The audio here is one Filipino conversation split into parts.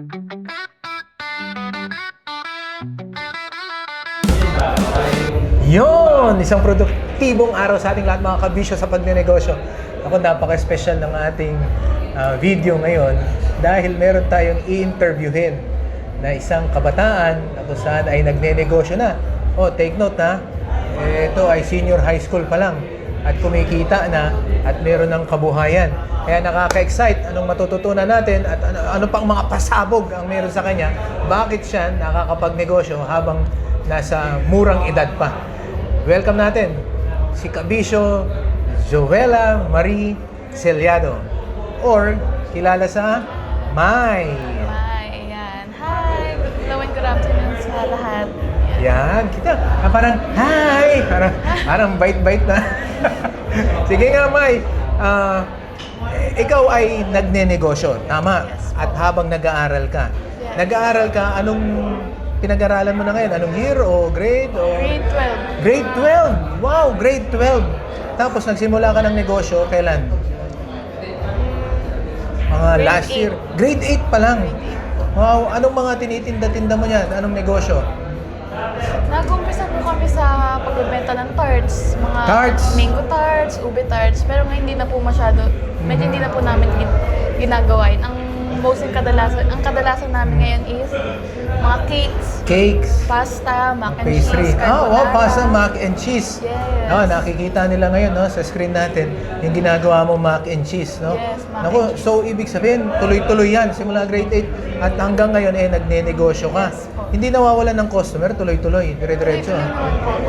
Yon! Isang produktibong araw sa ating lahat mga kabisyo sa pagnenegosyo. Ako, napaka-special ng ating video ngayon dahil meron tayong i-interviewin na isang kabataan na kung saan ay nagnenegosyo na. Oh, take note ha, ito ay senior high school pa lang at kumikita na at meron ng kabuhayan. Kaya nakaka-excite anong matututunan natin at ano pang mga pasabog ang meron sa kanya. Bakit siya nakakapagnegosyo habang nasa murang edad pa. Welcome natin si Kabisyo Joella Marie Celiado or kilala sa Mai. Hi, ayan. Hi, good afternoon sa lahat. Yan, kita. Parang, hi! Parang bite-bite na. Sige nga, Mai. Ikaw ay nagnenegosyo, tama? Yes. At habang nag-aaral ka. Yes. Nag-aaral ka, anong pinag-aralan mo na ngayon? Anong year o grade? O? Grade 12. Grade 12! Wow, grade 12! Tapos nagsimula ka ng negosyo, kailan? Mga Grade last 8. year. Grade 8 pa lang. Grade 8. Wow, anong mga tinitinda-tinda mo yan? Anong negosyo? Nag-umpisa po kami sa pagbebenta ng tarts. Mga Tarts? mango tarts, ube tarts. Pero ngayon hindi na po masyado, medyo hindi na po namin ginagawa yun. Ang kadalasan namin ngayon is mga cakes, Cakes? pasta, mac and Pastry. cheese, Wow, carbonara. pasta, mac and cheese. Yes. Nakikita nila ngayon no, sa screen natin yung ginagawa mo mac and cheese. No? Yes, mac Naku, and cheese. so ibig sabihin, tuloy-tuloy yan simula grade 8 at hanggang ngayon nagnenegosyo ka. Yes po. Hindi nawawalan ng customer, tuloy-tuloy, dire-diretso.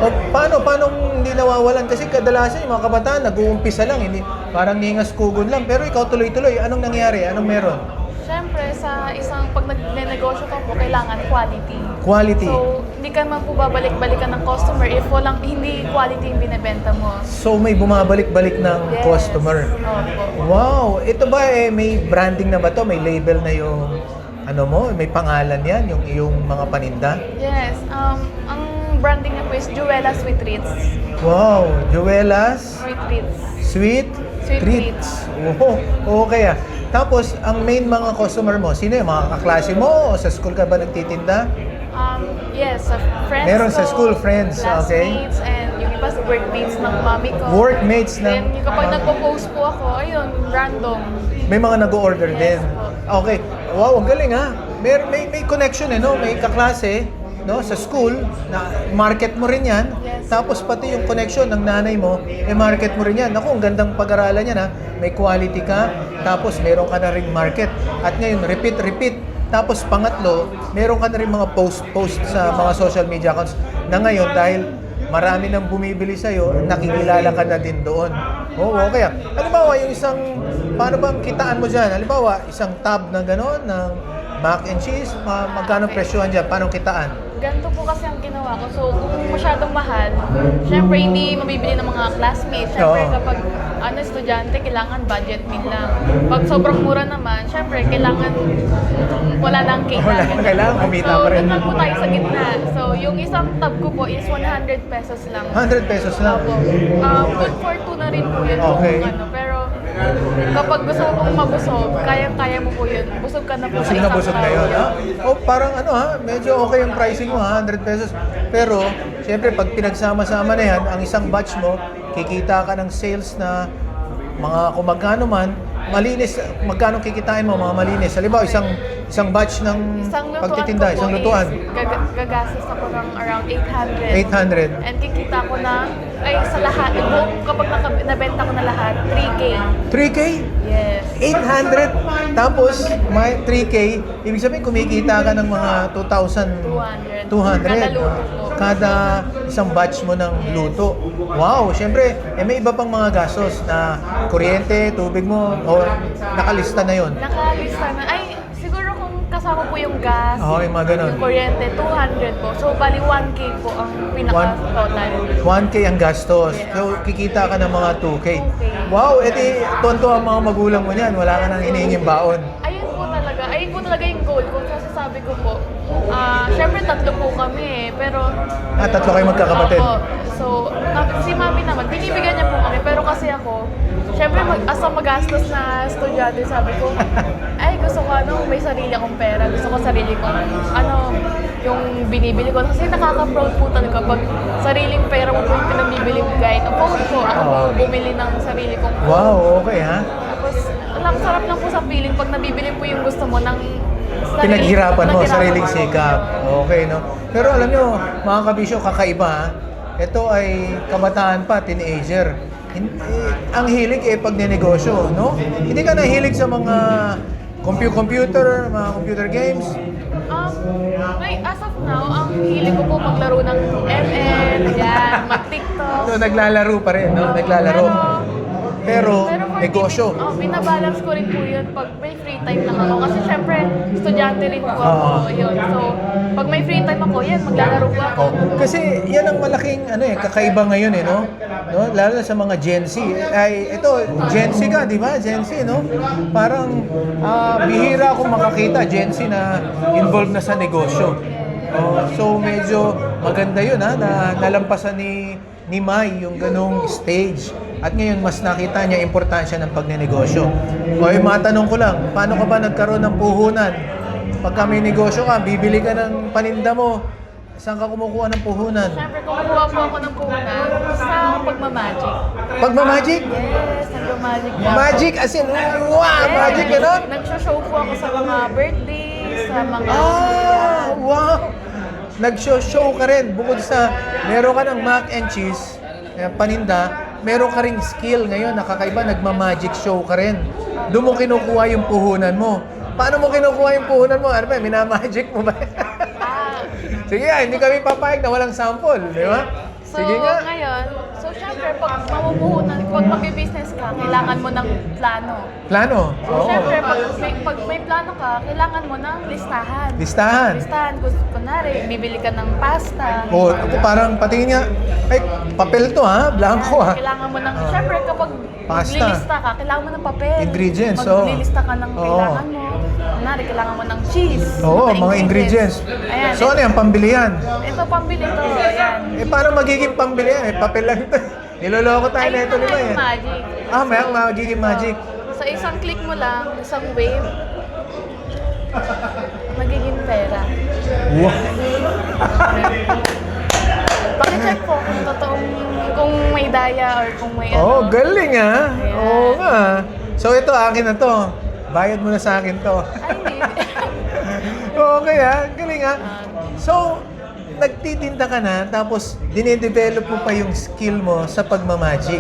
O paano hindi nawawalan? Kasi kadalasan yung mga kabataan nag-uumpisa lang, hindi, parang ningas kugon lang. Pero ikaw tuloy-tuloy, anong nangyari? Anong meron? Siyempre, sa pag nagnenegosyo ka po, kailangan quality. Quality. So, hindi ka man po babalik-balikan ng customer if hindi quality yung binibenta mo. So may bumabalik-balik ng Yes. customer. Opo. Wow! Ito ba may branding na ba to? May label na yung ano mo? May pangalan yan? Yung iyong mga paninda? Yes. Ang branding niya po is Joella Sweet Treats. Wow! Joella's Sweet Treats. Sweet, Sweet Treats. Oh, okay ah. Tapos, ang main mga customer mo, sino yung mga kaklase mo? O sa school ka ba nagtitinda? Yes, sa friends Meron ko, sa school, friends, okay. classmates, and yung iba sa workmates ng mami ko. Workmates ng... Then, yung kapag nagpo-post po ako, ayun, random. May mga nag-order Yes din. po. Okay. Wow, ang galing ha. May connection no? May kaklase no sa school na market mo rin 'yan. Yes. Tapos pati yung connection ng nanay mo, market mo rin 'yan. Naku, ang gandang pag-aralan niyan ha. May quality ka, tapos meron ka na ring market. At ngayon, repeat. Tapos pangatlo, meron ka na rin mga post sa mga social media accounts na ngayon dahil marami nang bumibili sa'yo, nakikilala ka na din doon. Oo, okay. Halimbawa, yung paano bang kitaan mo dyan? Halimbawa, isang tab na gano'n, ng mac and cheese, magkano presyohan dyan? Paano kitaan? Ganito po kasi ang ginawa ko. So, kung masyadong mahal, syempre hindi mabibili ng mga classmates. Syempre Oo. kapag estudyante, kailangan budget meal lang. Pag sobrang mura naman, syempre kailangan wala nang cake Wala, na. kailangan kumita so, pa rin. doon lang po tayo sa gitna. So, yung isang tab ko po is 100 pesos lang. 100 pesos lang. Opo. Good for two na rin po yun. Okay. Pero kapag gusto mo pong mabusog, kayang-kaya mo po yun. Busog ka na po Busog sa na isang busog na yun. tao. Oh, parang medyo okay yung pricing mo, 100 pesos. Pero, siyempre, pag pinagsama-sama na yan, ang isang batch mo, kikita ka ng sales na mga kung magkano man, malinis, magkano kikitain mo, mga malinis. Halimbawa, isang batch ng Isang lutuan pagtitinda, ko po isang lutuan. is gagastos ako ng around 800. 800. And kikita ko na, sa lahat, kapag nabenta ko na lahat, 3K. 3K? Yes. 800. Tapos, may 3K, ibig sabihin kumikita ka ng mga 2,200. 200. Kada luto po. Kada isang batch mo ng luto. Wow, syempre, may iba pang mga gastos na kuryente, tubig mo, o nakalista na yon. Nakalista na. Siguro kung kasama po yung gas, Oo, yung mga ganun. yung kuryente, 200 po. So, bali 1K po ang pinaka-total. 1K ang gastos. Yes. So, kikita ka ng mga 2K. 2K. Wow, edi tuwan-tuwa ang mga magulang mo niyan. Wala ka nang hinihinging baon. Ayun po talaga yung goal ko. Kasi sabi ko po, syempre tatlo po kami pero... Tatlo kayo magkakapatid? Opo. So, si mami naman, binibigyan niya po kami. Pero kasi ako, syempre, asa magastos na estudyante, sabi ko, ay, gusto ko, may sarili akong pera. Gusto ko sarili ko, yung binibili ko. Kasi nakaka-proud po talaga pag sariling pera mo po yung pinamibili mo guide. Ang phone ko, ako po bumili ng sarili kong phone. Wow, okay ha? Tapos, sarap lang po sa feeling pag nabibili po yung gusto mo ng Pinaghirapan mo, sariling mo. sikap. Okay, no? Pero alam nyo, mga kabisyo, kakaiba ha? Ito ay kabataan pa, teenager. Ang hilig pag ninegosyo, no? Hindi ka nahilig sa mga computer, mga computer games? As of now, ang hilig ko po maglaro ng ML, yan, mag-TikTok. So, naglalaro pa rin, no? Naglalaro. Pero for negosyo. binabalance ko rin po yun pag may free time lang ako. Kasi syempre, estudyante rin po ako. Yun. So, pag may free time ako, yan, maglalaro po ako. Kasi yan ang malaking kakaiba ngayon no? Lalo na sa mga Gen Z. Ay ito, Gen Z ka, di ba? Gen Z, no? Parang bihira akong makakita Gen Z na involved na sa negosyo. So medyo maganda yun na nalampasan ni Mai yung ganong stage. At ngayon, mas nakita niya importansya ng pagnenegosyo. Matanong ko lang, paano ka ba nagkaroon ng puhunan? Pagka may negosyo ka, bibili ka ng paninda mo, saan ka kumukuha ng puhunan? Siyempre, kumukuha po ako ng puhunan sa pagmamagic. Pagmamagic? Yes, nagmamagic po. Magic as in, wow, magic gano'n? Nagsho-show po ako sa mga birthdays, sa mga... Wow! Nagsho-show ka rin. Bukod sa meron ka ng mac and cheese, paninda, meron ka ring skill ngayon, nakakaiba, nagma-magic show ka rin. Doon mo kinukuha yung puhunan mo. Paano mo kinukuha yung puhunan mo? Ano ba, minamagic mo ba? Sige hindi kami papayag na walang sample, di ba? Sige nga. Ngayon, syempre, pag mamupuhunan, pag mag-business ka, kailangan mo ng plano. Plano? Oo. Syempre, pag may plano ka, kailangan mo ng listahan. Listahan? Listahan. Kunwari, bibili ka ng pasta. Ako parang patingin niya, ay, papel to ha, blanco ha. Kailangan mo ng, syempre, kapag Pasta. maglilista ka, kailangan mo ng papel. Ingredients, Maglilista ka ng kailangan mo. Kunwari, kailangan mo ng cheese. Oo, mga ingredients. Ayan. So ano yan, pambili yan? Ito, pambili to. Ayan. Paano magiging pambili yan? Papel lang ito. Niloloko tayo na ito lima yan. Magic. May magiging magic. Sa isang click mo lang, isang wave, magiging pera. Wow. Pakicheck po kung totoong, kung may daya or kung may Galing ha. Ayan. Oo nga. So ito, akin na to. Bayad mo na sa akin to. Ay, hindi. Okay ha, galing ha. So, nagtitinda ka na, tapos dinedevelop mo pa yung skill mo sa pagmamagic.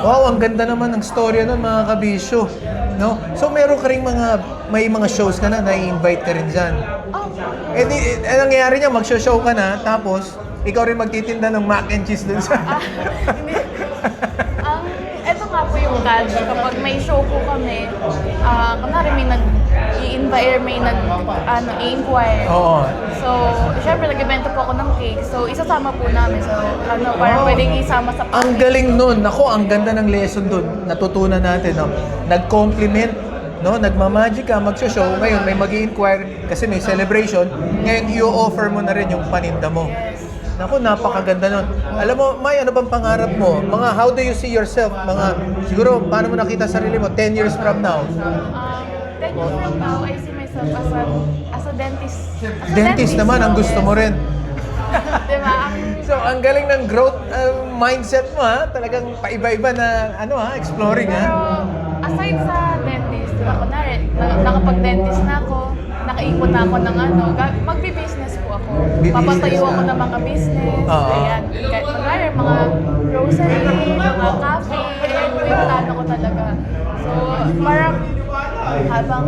Wow, ang ganda naman ng storya nun mga kabisyo. No? So, meron ka rin may mga shows ka na, na-invite ka rin dyan. Nangyayari niya, mag-show ka na, tapos ikaw rin magtitinda ng mac and cheese dun sa... Hindi. Ito nga po yung catch. Kapag may show po kami, kunwari may nag-i-invite, may nag-i-inquire. Oo. So, syempre nag-evento po ako ng cake. So, isasama po namin. So, parang pwedeng isama sa Ang galing nun. Nako, ang ganda ng lesson dun. Natutunan natin, no? Nag-compliment, no? Nagmamagic ka, mag-show. Ngayon, may mag-i-inquire kasi may celebration. Ngayon, i-offer mo na rin yung paninda mo. Naku, napakaganda nun. Alam mo, May, ano bang pangarap mo? How do you see yourself? Siguro, paano mo nakita sarili mo 10 years from now? 10 years from now, I see myself as a dentist. Dentist naman, ang gusto mo rin. Diba? So, ang galing ng growth mindset mo, ha? Talagang paiba-iba na, exploring, ha? Pero, aside sa dentist, diba, kunwari, nakapag-dentist na ako, nakaipon na ako ng magbi-business po ako. Papatayo ako ng mga business, ayan. Kahit kunwari, mga grocery, mga cafe, ayan po yung plano ko talaga. So, parang habang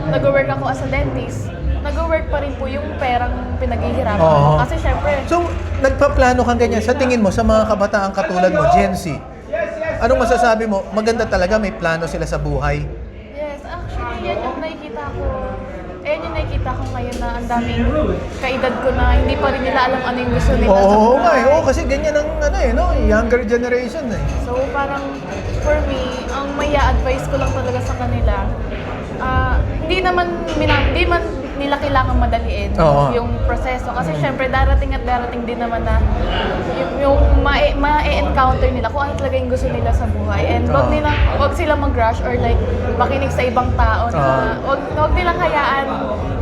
nag-work ako as a dentist, nag-work pa rin po yung perang pinaghihirapan ko. Kasi syempre... So, nagpaplano kang ganyan. Sa tingin mo, sa mga kabataang katulad mo, Gen Z, anong masasabi mo? Maganda talaga, may plano sila sa buhay. Yes, actually, yan yung nakikita ko. Ayan yung nakikita ko ngayon na ang daming kaedad ko na hindi pa rin nila alam ano yung gusto nila sa buhay. Kasi ganyan ang younger generation eh. So parang for me, ang may advice ko lang talaga sa kanila, hindi man nila kailangan madaliin Oo. yung proseso. Kasi syempre darating at darating din naman na yung ma-encounter nila kung ano talaga yung gusto nila sa buhay. And wag silang mag-rush or like makinig sa ibang tao na wag nilang hayaan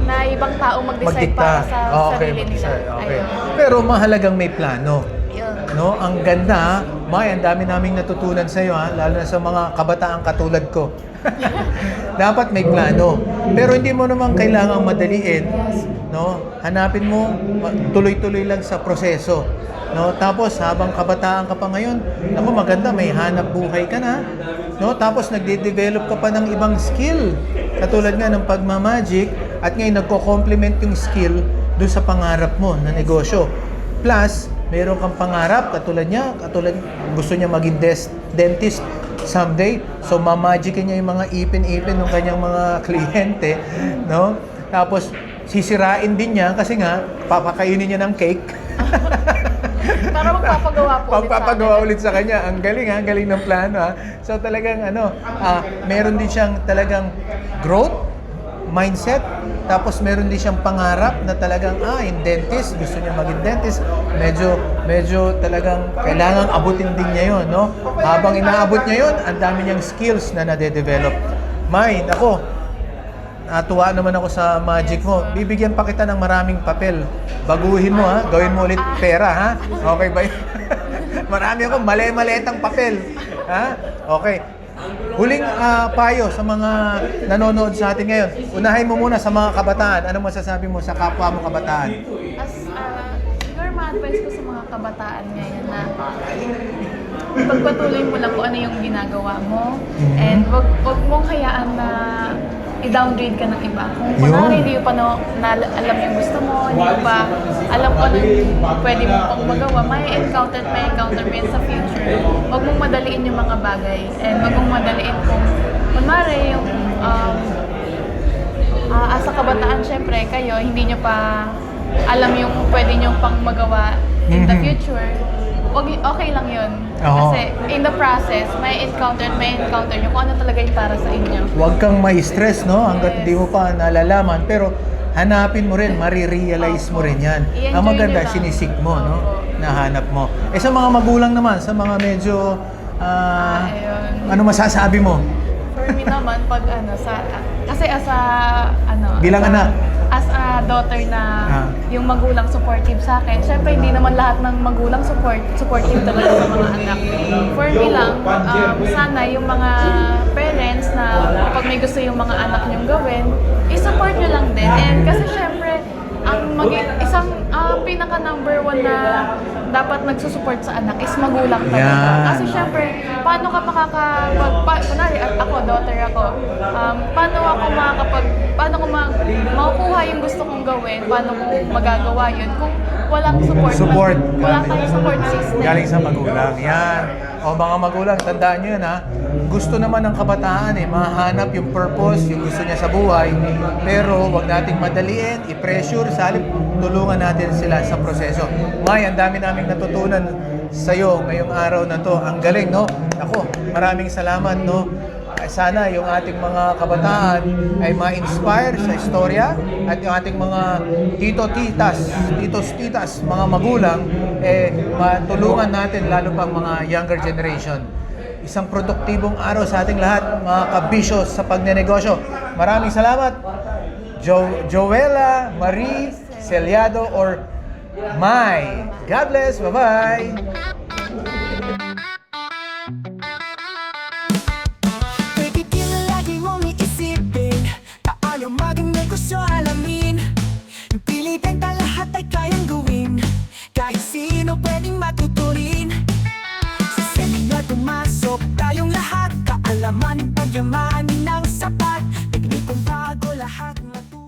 na ibang tao mag-decide para sa sarili nila. Okay. Ayun. Pero mahalagang may plano. Yun. No, ang ganda, May, ang dami naming natutunan sa iyo, lalo na sa mga kabataang katulad ko. Dapat may plano. Pero hindi mo naman kailangang madaliin, no? Hanapin mo tuloy-tuloy lang sa proseso, no? Tapos habang kabataan ka pa ngayon, naku, maganda, may hanap buhay ka na, no? Tapos nagde-develop ka pa ng ibang skill. Katulad nga ng pagmamagic, at ngayon nagko-complement yung skill doon sa pangarap mo na negosyo. Plus, meron kang pangarap, katulad gusto niya maging dentist someday. So, mamagicin niya yung mga ipin-ipin ng kanyang mga kliyente, no? Tapos, sisirain din niya kasi nga, papakainin niya ng cake. Para magpapagawa ulit sa kanya. Ang galing ng plano, ha? So, talagang, meron din siyang talagang growth, mindset, tapos meron din siyang pangarap na talagang, yung dentist, gusto niya maging dentist, medyo talagang kailangang abutin din niya yun, no? Habang inaabot niya yun, ang dami niyang skills na nade-develop. May, ako, natuwa naman ako sa magic mo. Bibigyan pa kita ng maraming papel. Baguhin mo, ha? Gawin mo ulit pera, ha? Okay ba yun? Marami ako, mali-maliitang papel. Ha? Okay. Huling payo sa mga nanonood sa atin ngayon. Unahin mo muna sa mga kabataan. Anong masasabi mo sa kapwa mo kabataan? Siguro ma-advise ko sa mga kabataan ngayon na pagpatuloy mo lang kung ano yung ginagawa mo. And wag mong hayaan na i-downgrade ka ng iba. Kung kunwari hindi mo pa alam yung gusto mo, hindi mo pa alam kung ano yung pwede mo pang magawa, may encounter mo yan sa future. Huwag mong madaliin yung mga bagay. And huwag mong madaliin kung kunwari yung as a kabataan, syempre, kayo, hindi nyo pa alam yung pwede nyo pang magawa in the future. Okay lang yun. Kasi in the process, may encounter nyo kung ano talaga yung para sa inyo. Huwag kang ma-stress, no? Hanggat di mo pa nalalaman. Pero hanapin mo rin, marirealize mo rin yan. Ang maganda, sinisik mo, no? Nahanap mo. Sa mga magulang naman, sa mga medyo, ano masasabi mo? For me naman, kasi bilang anak, as a daughter na yung magulang supportive sa akin, syempre hindi naman lahat ng magulang supportive talaga sa mga anak. For me lang, sana yung mga parents na kapag may gusto yung mga anak nyong gawin, i-support nyo lang din. And kasi syempre, ang isang pinaka number one na dapat nagsusupport sa anak is magulang talaga. Kasi syempre, paano ka kunwari, ako, daughter ako, paano ko makukuha yung gusto kong gawin, paano ko magagawa yun kung walang support. Wala tayong support system. Galing sa magulang. Yan. O mga magulang, tandaan nyo yan, ha? Gusto naman ng kabataan, mahanap yung purpose, yung gusto niya sa buhay. Pero wag nating madaliin, i-pressure, salip, tulungan natin sila sa proseso. May, ang dami naming natutunan sa'yo ngayong araw na to. Ang galing, no? Ako, maraming salamat, no? Sana yung ating mga kabataan ay ma-inspire sa istorya at yung ating mga titos-titas, mga magulang, matulungan natin lalo pang mga younger generation. Isang produktibong araw sa ating lahat, mga kabisyo sa pagnenegosyo. Maraming salamat, Joella Marie Celiado or May. God bless. Bye-bye. Maging negosyo alamin, pilitin ka lahat ay kayang gawin. Kahit sino pwedeng matuturin. Sa seminar pumasok tayong lahat, kaalaman, pagyamanin ng sapat. Teknikong bago lahat matutunan.